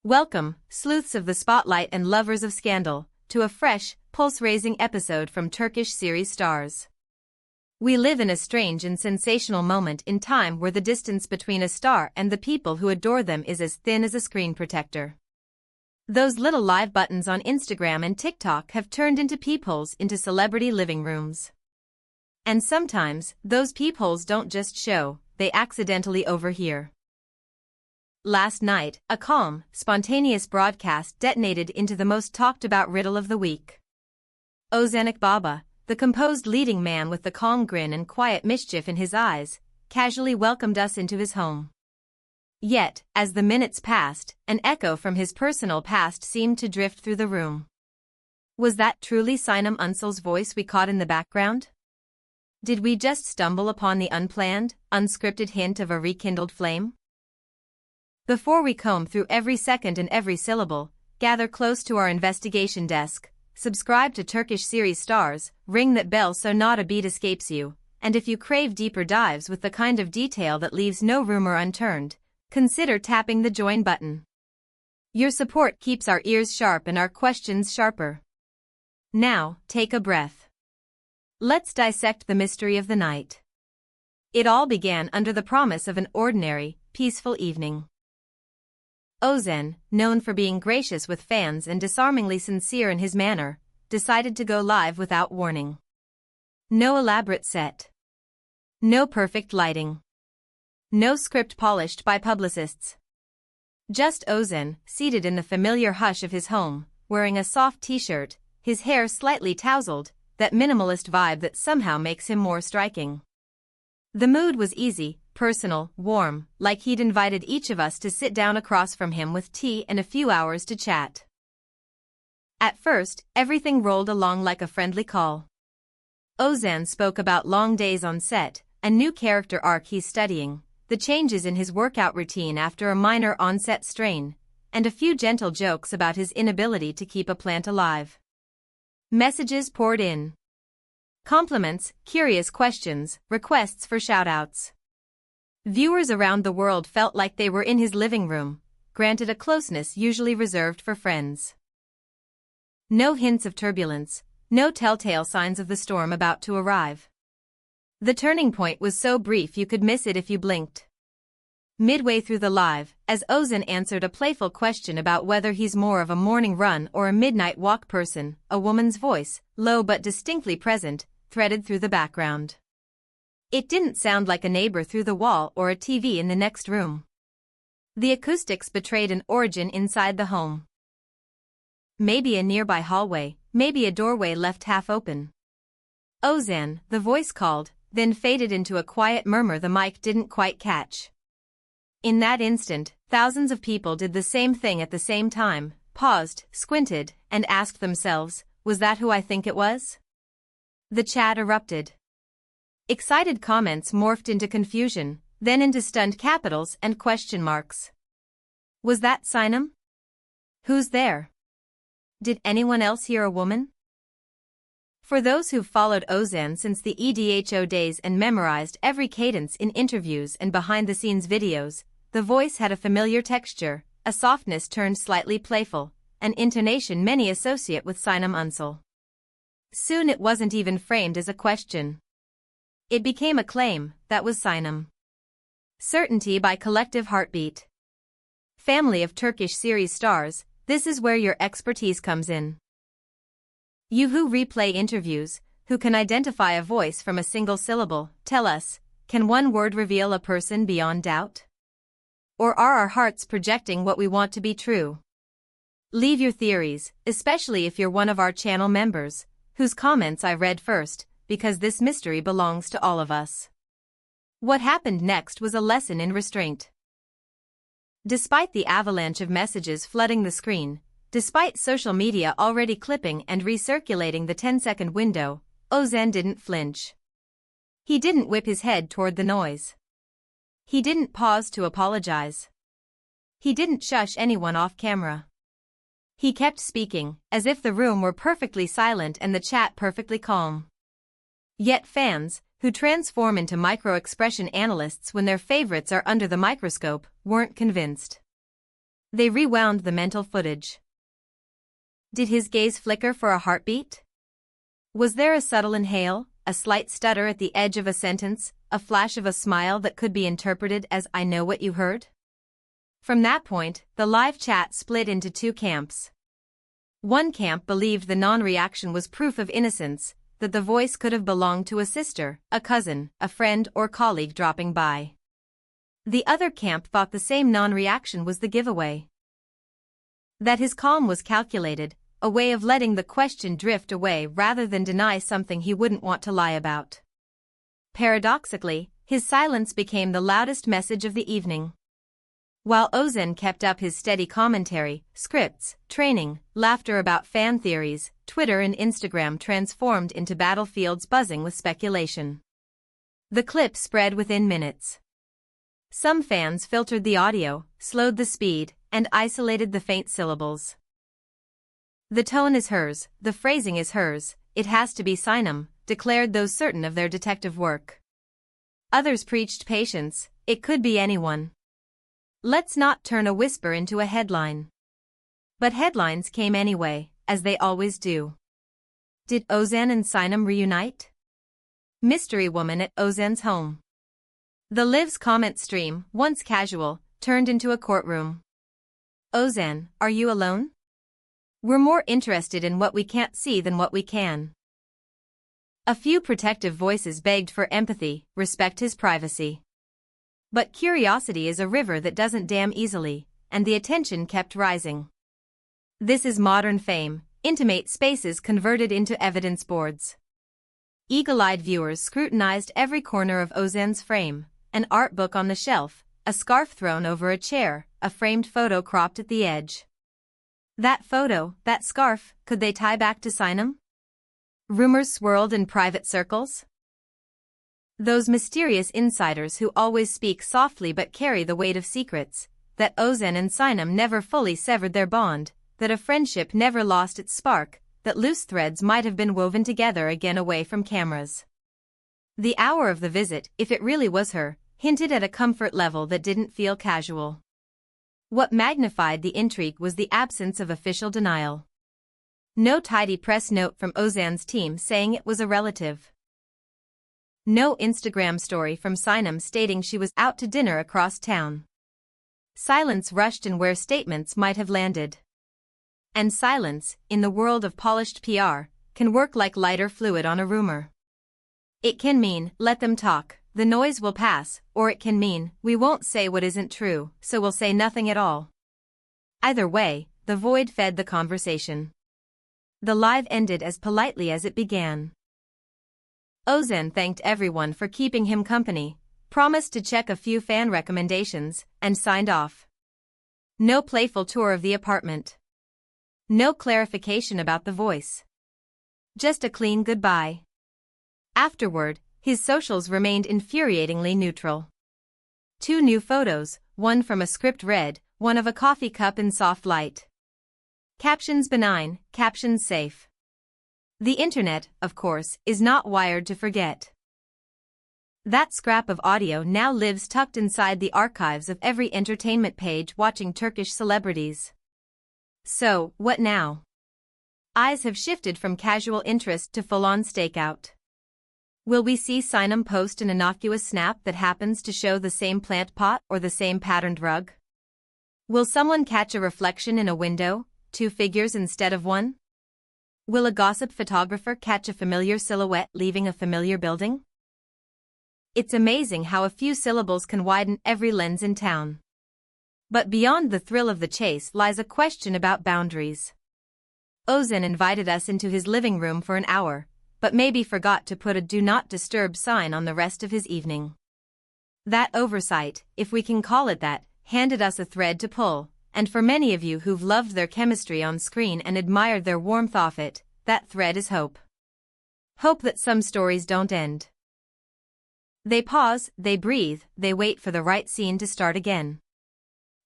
Welcome, sleuths of the spotlight and lovers of scandal, to a fresh, pulse-raising episode from Turkish series stars. We live in a strange and sensational moment in time where the distance between a star and the people who adore them is as thin as a screen protector. Those little live buttons on Instagram and TikTok have turned into peepholes into celebrity living rooms. And sometimes, those peepholes don't just show, they accidentally overhear. Last night, a calm, spontaneous broadcast detonated into the most talked-about riddle of the week. Ozanek Akbaba, the composed leading man with the calm grin and quiet mischief in his eyes, casually welcomed us into his home. Yet, as the minutes passed, an echo from his personal past seemed to drift through the room. Was that truly Sinem Ünsal's voice we caught in the background? Did we just stumble upon the unplanned, unscripted hint of a rekindled flame? Before we comb through every second and every syllable, gather close to our investigation desk, subscribe to Turkish series stars, ring that bell so not a beat escapes you, and if you crave deeper dives with the kind of detail that leaves no rumor unturned, consider tapping the join button. Your support keeps our ears sharp and our questions sharper. Now, take a breath. Let's dissect the mystery of the night. It all began under the promise of an ordinary, peaceful evening. Ozan, known for being gracious with fans and disarmingly sincere in his manner, decided to go live without warning. No elaborate set. No perfect lighting. No script polished by publicists. Just Ozan, seated in the familiar hush of his home, wearing a soft t-shirt, his hair slightly tousled, that minimalist vibe that somehow makes him more striking. The mood was easy, personal, warm, like he'd invited each of us to sit down across from him with tea and a few hours to chat. At first, everything rolled along like a friendly call. Ozan spoke about long days on set, a new character arc he's studying, the changes in his workout routine after a minor on-set strain, and a few gentle jokes about his inability to keep a plant alive. Messages poured in. Compliments, curious questions, requests for shoutouts. Viewers around the world felt like they were in his living room, granted a closeness usually reserved for friends. No hints of turbulence, no telltale signs of the storm about to arrive. The turning point was so brief you could miss it if you blinked. Midway through the live, as Ozan answered a playful question about whether he's more of a morning run or a midnight walk person, a woman's voice, low but distinctly present, threaded through the background. It didn't sound like a neighbor through the wall or a TV in the next room. The acoustics betrayed an origin inside the home. Maybe a nearby hallway, maybe a doorway left half open. Ozan, the voice called, then faded into a quiet murmur the mic didn't quite catch. In that instant, thousands of people did the same thing at the same time, paused, squinted, and asked themselves, was that who I think it was? The chat erupted. Excited comments morphed into confusion, then into stunned capitals and question marks. Was that Sinem? Who's there? Did anyone else hear a woman? For those who've followed Ozan since the EDHO days and memorized every cadence in interviews and behind-the-scenes videos, the voice had a familiar texture, a softness turned slightly playful, an intonation many associate with Sinem Ünsal. Soon it wasn't even framed as a question. It became a claim, that was Sinem. Certainty by collective heartbeat. Family of Turkish series stars, this is where your expertise comes in. You who replay interviews, who can identify a voice from a single syllable, tell us, can one word reveal a person beyond doubt? Or are our hearts projecting what we want to be true? Leave your theories, especially if you're one of our channel members, whose comments I read first, because this mystery belongs to all of us. What happened next was a lesson in restraint. Despite the avalanche of messages flooding the screen, despite social media already clipping and recirculating the 10-second window, Ozan didn't flinch. He didn't whip his head toward the noise. He didn't pause to apologize. He didn't shush anyone off camera. He kept speaking, as if the room were perfectly silent and the chat perfectly calm. Yet fans, who transform into micro-expression analysts when their favorites are under the microscope, weren't convinced. They rewound the mental footage. Did his gaze flicker for a heartbeat? Was there a subtle inhale, a slight stutter at the edge of a sentence, a flash of a smile that could be interpreted as "I know what you heard"? From that point, the live chat split into two camps. One camp believed the non-reaction was proof of innocence, that the voice could have belonged to a sister, a cousin, a friend or colleague dropping by. The other camp thought the same non-reaction was the giveaway. That his calm was calculated, a way of letting the question drift away rather than deny something he wouldn't want to lie about. Paradoxically, his silence became the loudest message of the evening. While Ozan kept up his steady commentary, scripts, training, laughter about fan theories, Twitter and Instagram transformed into battlefields buzzing with speculation. The clip spread within minutes. Some fans filtered the audio, slowed the speed, and isolated the faint syllables. The tone is hers, the phrasing is hers, it has to be Sinem, declared those certain of their detective work. Others preached patience, it could be anyone. Let's not turn a whisper into a headline. But headlines came anyway, as they always do. Did Ozan and Sinem reunite? Mystery woman at Ozan's home. The Liv's comment stream, once casual, turned into a courtroom. Ozan, are you alone? We're more interested in what we can't see than what we can. A few protective voices begged for empathy, respect his privacy. But curiosity is a river that doesn't dam easily, and the attention kept rising. This is modern fame, intimate spaces converted into evidence boards. Eagle-eyed viewers scrutinized every corner of Ozan's frame, an art book on the shelf, a scarf thrown over a chair, a framed photo cropped at the edge. That photo, that scarf, could they tie back to Sinem? Rumors swirled in private circles. Those mysterious insiders who always speak softly but carry the weight of secrets, that Ozan and Sinem never fully severed their bond, that a friendship never lost its spark, that loose threads might have been woven together again away from cameras. The hour of the visit, if it really was her, hinted at a comfort level that didn't feel casual. What magnified the intrigue was the absence of official denial. No tidy press note from Ozan's team saying it was a relative. No Instagram story from Sinem stating she was out to dinner across town. Silence rushed in where statements might have landed. And silence, in the world of polished PR, can work like lighter fluid on a rumor. It can mean, let them talk, the noise will pass, or it can mean, we won't say what isn't true, so we'll say nothing at all. Either way, the void fed the conversation. The live ended as politely as it began. Ozan thanked everyone for keeping him company, promised to check a few fan recommendations, and signed off. No playful tour of the apartment. No clarification about the voice. Just a clean goodbye. Afterward, his socials remained infuriatingly neutral. 2 new photos, one from a script read, one of a coffee cup in soft light. Captions benign, captions safe. The internet, of course, is not wired to forget. That scrap of audio now lives tucked inside the archives of every entertainment page watching Turkish celebrities. So, what now? Eyes have shifted from casual interest to full-on stakeout. Will we see Sinem post an innocuous snap that happens to show the same plant pot or the same patterned rug? Will someone catch a reflection in a window, 2 figures instead of one? Will a gossip photographer catch a familiar silhouette leaving a familiar building? It's amazing how a few syllables can widen every lens in town. But beyond the thrill of the chase lies a question about boundaries. Ozan invited us into his living room for an hour, but maybe forgot to put a "Do Not Disturb" sign on the rest of his evening. That oversight, if we can call it that, handed us a thread to pull, and for many of you who've loved their chemistry on screen and admired their warmth off it, that thread is hope. Hope that some stories don't end. They pause, they breathe, they wait for the right scene to start again.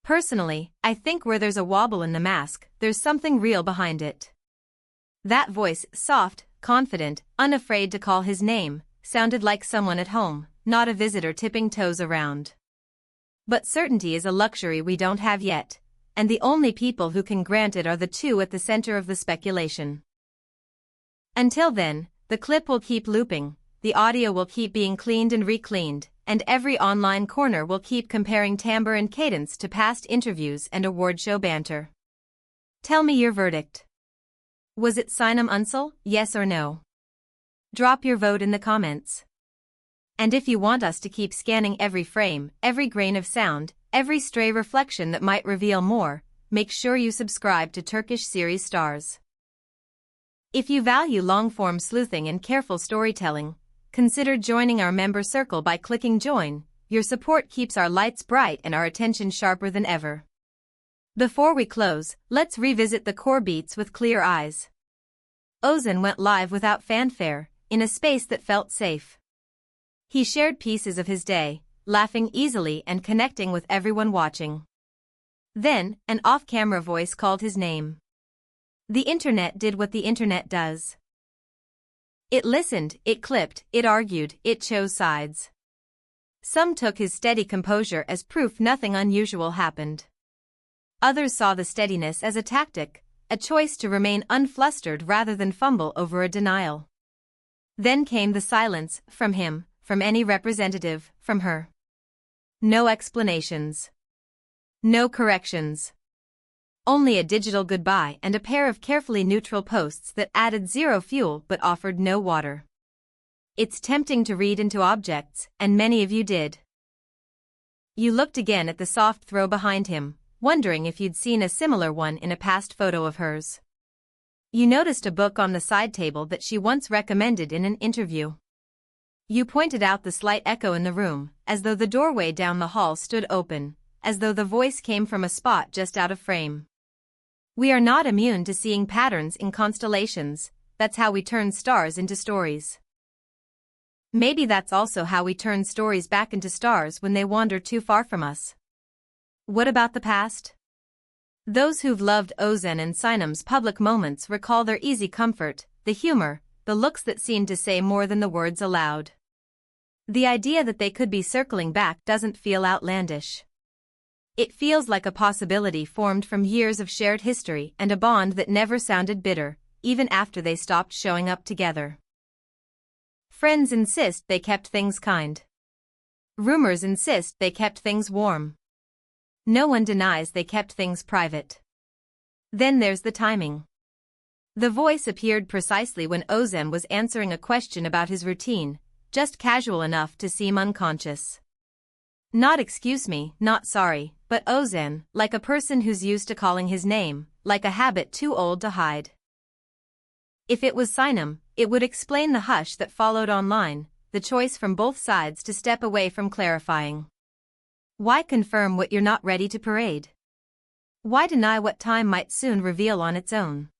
Personally, I think where there's a wobble in the mask, there's something real behind it. That voice, soft, confident, unafraid to call his name, sounded like someone at home, not a visitor tipping toes around. But certainty is a luxury we don't have yet, and the only people who can grant it are the two at the center of the speculation. Until then, the clip will keep looping, the audio will keep being cleaned and recleaned, and every online corner will keep comparing timbre and cadence to past interviews and award show banter. Tell me your verdict. Was it Sinem Ünsal, yes or no? Drop your vote in the comments. And if you want us to keep scanning every frame, every grain of sound, every stray reflection that might reveal more, make sure you subscribe to Turkish series stars. If you value long-form sleuthing and careful storytelling, consider joining our member circle by clicking join. Your support keeps our lights bright and our attention sharper than ever. Before we close, let's revisit the core beats with clear eyes. Ozan went live without fanfare, in a space that felt safe. He shared pieces of his day, laughing easily and connecting with everyone watching. Then, an off-camera voice called his name. The internet did what the internet does. It listened, it clipped, it argued, it chose sides. Some took his steady composure as proof nothing unusual happened. Others saw the steadiness as a tactic, a choice to remain unflustered rather than fumble over a denial. Then came the silence, from him, from any representative, from her. No explanations. No corrections. Only a digital goodbye and a pair of carefully neutral posts that added zero fuel but offered no water. It's tempting to read into objects, and many of you did. You looked again at the soft throw behind him, wondering if you'd seen a similar one in a past photo of hers. You noticed a book on the side table that she once recommended in an interview. You pointed out the slight echo in the room, as though the doorway down the hall stood open, as though the voice came from a spot just out of frame. We are not immune to seeing patterns in constellations, that's how we turn stars into stories. Maybe that's also how we turn stories back into stars when they wander too far from us. What about the past? Those who've loved Ozan and Sinem's public moments recall their easy comfort, the humor, the looks that seemed to say more than the words aloud. The idea that they could be circling back doesn't feel outlandish. It feels like a possibility formed from years of shared history and a bond that never sounded bitter, even after they stopped showing up together. Friends insist they kept things kind. Rumors insist they kept things warm. No one denies they kept things private. Then there's the timing. The voice appeared precisely when Ozan was answering a question about his routine, just casual enough to seem unconscious. Not excuse me, not sorry, but Ozan, like a person who's used to calling his name, like a habit too old to hide. If it was Sinem, it would explain the hush that followed online, the choice from both sides to step away from clarifying. Why confirm what you're not ready to parade? Why deny what time might soon reveal on its own?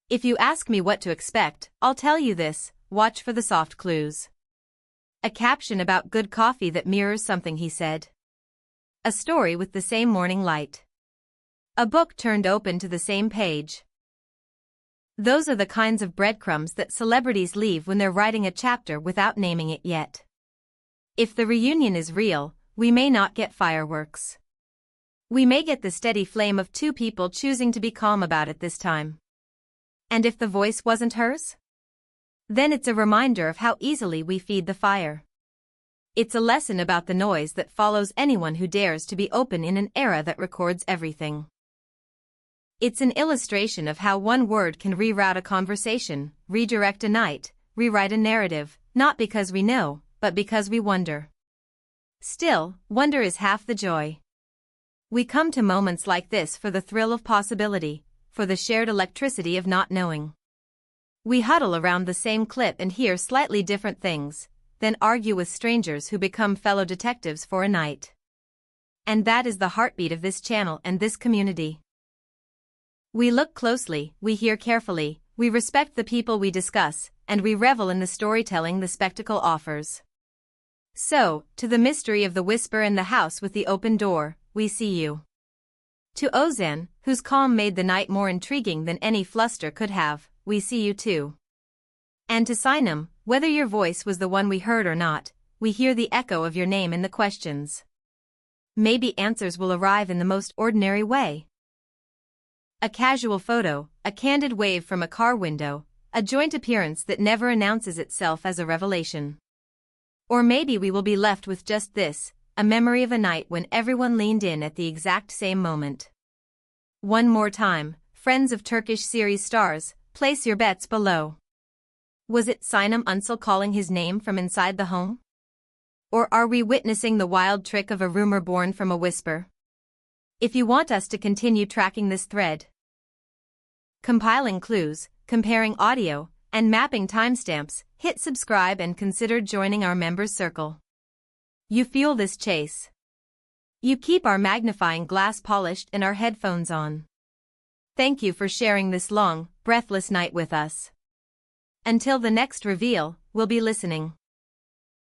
If you ask me what to expect, I'll tell you this: watch for the soft clues. A caption about good coffee that mirrors something he said. A story with the same morning light. A book turned open to the same page. Those are the kinds of breadcrumbs that celebrities leave when they're writing a chapter without naming it yet. If the reunion is real, we may not get fireworks. We may get the steady flame of two people choosing to be calm about it this time. And if the voice wasn't hers? Then it's a reminder of how easily we feed the fire. It's a lesson about the noise that follows anyone who dares to be open in an era that records everything. It's an illustration of how one word can reroute a conversation, redirect a night, rewrite a narrative, not because we know, but because we wonder. Still, wonder is half the joy. We come to moments like this for the thrill of possibility, for the shared electricity of not knowing. We huddle around the same clip and hear slightly different things, then argue with strangers who become fellow detectives for a night. And that is the heartbeat of this channel and this community. We look closely, we hear carefully, we respect the people we discuss, and we revel in the storytelling the spectacle offers. So, to the mystery of the whisper in the house with the open door, we see you. To Ozan, whose calm made the night more intriguing than any fluster could have, we see you too. And to Sinem, whether your voice was the one we heard or not, we hear the echo of your name in the questions. Maybe answers will arrive in the most ordinary way. A casual photo, a candid wave from a car window, a joint appearance that never announces itself as a revelation. Or maybe we will be left with just this, a memory of a night when everyone leaned in at the exact same moment. One more time, friends of Turkish series stars, place your bets below. Was it Sinem Ünsal calling his name from inside the home? Or are we witnessing the wild trick of a rumor born from a whisper? If you want us to continue tracking this thread, compiling clues, comparing audio, and mapping timestamps, hit subscribe and consider joining our members circle. You fuel this chase. You keep our magnifying glass polished and our headphones on. Thank you for sharing this long, breathless night with us. Until the next reveal, we'll be listening.